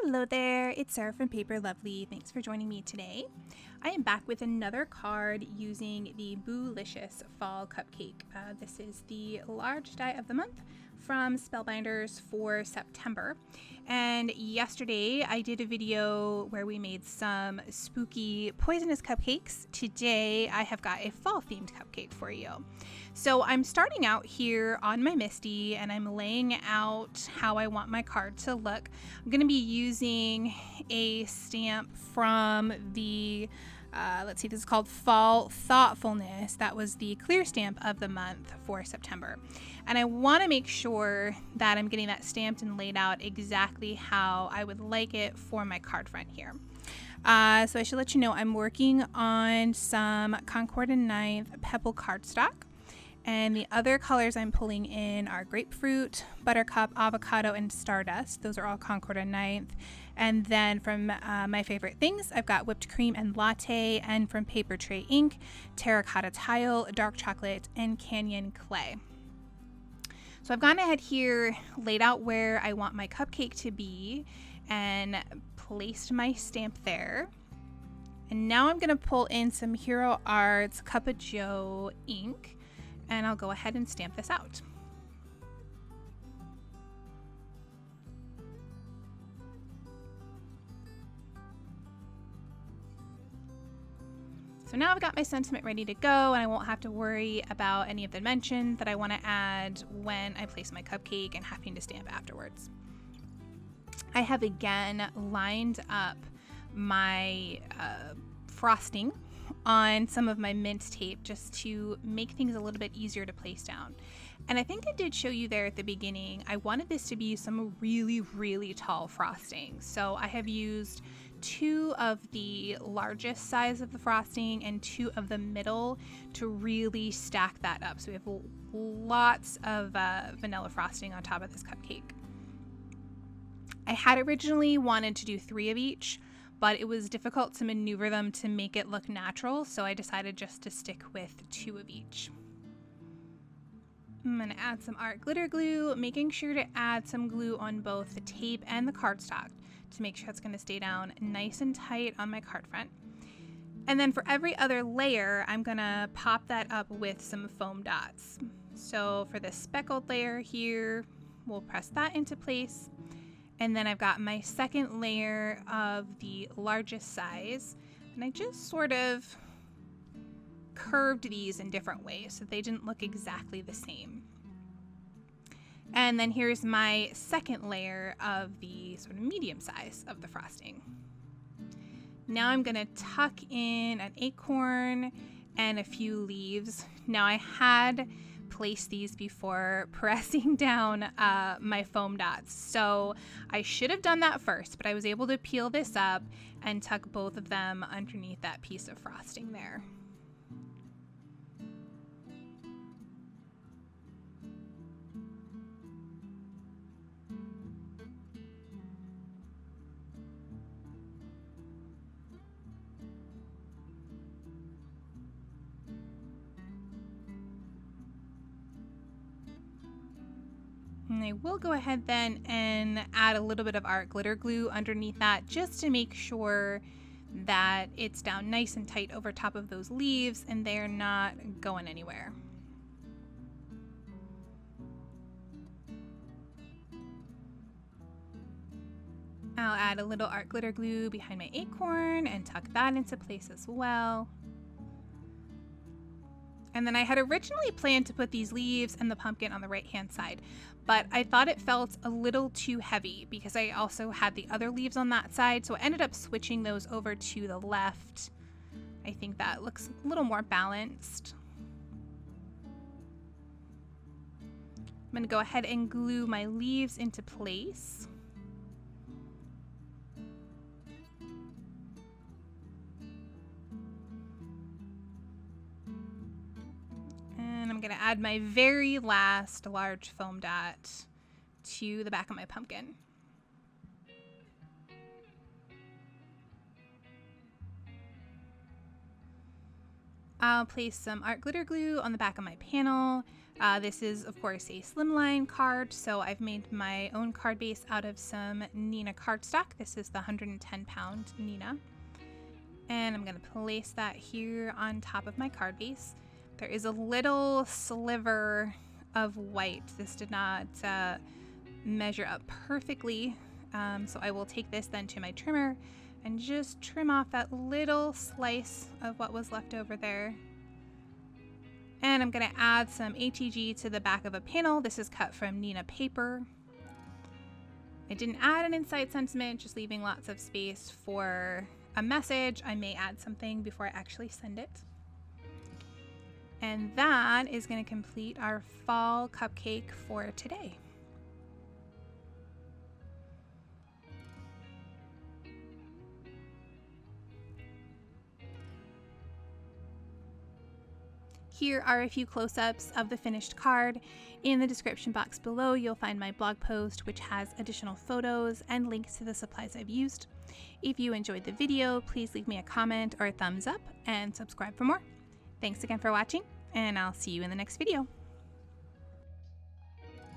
Hello there, it's Sarah from Paper Lovely. Thanks for joining me today. I am back with another card using the Boo-licious Fall Cupcake. This is the large die of the month from Spellbinders for September. And yesterday I did a video where we made some spooky poisonous cupcakes. Today I have got a fall themed cupcake for you. So I'm starting out here on my MISTI and I'm laying out how I want my card to look. I'm going to be using a stamp from the let's see, this is called Fall Thoughtfulness. That was the clear stamp of the month for September. And I want to make sure that I'm getting that stamped and laid out exactly how I would like it for my card front here. So I should let you know I'm working on some Concord and Ninth Pebble cardstock. And the other colors I'm pulling in are Grapefruit, Buttercup, Avocado, and Stardust. Those are all Concord and Ninth. And then from my favorite things, I've got Whipped Cream and Latte, and from Paper Tray Ink, Terracotta Tile, Dark Chocolate, and Canyon Clay. So I've gone ahead here, laid out where I want my cupcake to be, and placed my stamp there. And now I'm going to pull in some Hero Arts Cup of Joe ink. And I'll go ahead and stamp this out. So now I've got my sentiment ready to go, and I won't have to worry about any of the dimensions that I want to add when I place my cupcake and having to stamp afterwards. I have again lined up my frosting on some of my mint tape just to make things a little bit easier to place down. And I think I did show you there at the beginning, I wanted this to be some really, really tall frosting. So I have used 2 of the largest size of the frosting and 2 of the middle to really stack that up. So we have lots of vanilla frosting on top of this cupcake. I had originally wanted to do 3 of each, but it was difficult to maneuver them to make it look natural, so I decided just to stick with 2 of each. I'm going to add some art glitter glue, making sure to add some glue on both the tape and the cardstock to make sure it's going to stay down nice and tight on my card front. And then for every other layer, I'm going to pop that up with some foam dots. So for the speckled layer here, we'll press that into place. And then I've got my second layer of the largest size, and I just sort of curved these in different ways so they didn't look exactly the same. And then here's my second layer of the sort of medium size of the frosting. Now I'm gonna tuck in an acorn and a few leaves. Now I had place these before pressing down my foam dots, so I should have done that first, but I was able to peel this up and tuck both of them underneath that piece of frosting there. And I will go ahead then and add a little bit of art glitter glue underneath that just to make sure that it's down nice and tight over top of those leaves and they're not going anywhere. I'll add a little art glitter glue behind my acorn and tuck that into place as well. And then I had originally planned to put these leaves and the pumpkin on the right hand side, but I thought it felt a little too heavy because I also had the other leaves on that side, so I ended up switching those over to the left. I think that looks a little more balanced. I'm going to go ahead and glue my leaves into place. I'm going to add my very last large foam dot to the back of my pumpkin. I'll place some art glitter glue on the back of my panel, This is, of course, a slimline card, so I've made my own card base out of some Neenah cardstock. This is the 110-pound Neenah. And I'm going to place that here on top of my card base. There is a little sliver of white. This did not measure up perfectly, so I will take this then to my trimmer and just trim off that little slice of what was left over there. And I'm going to add some ATG to the back of a panel. This is cut from Neenah paper. I didn't add an inside sentiment, just leaving lots of space for a message. I may add something before I actually send it. And that is going to complete our fall cupcake for today. Here are a few close-ups of the finished card. In the description box below, you'll find my blog post, which has additional photos and links to the supplies I've used. If you enjoyed the video, please leave me a comment or a thumbs up and subscribe for more. Thanks again for watching, and I'll see you in the next video.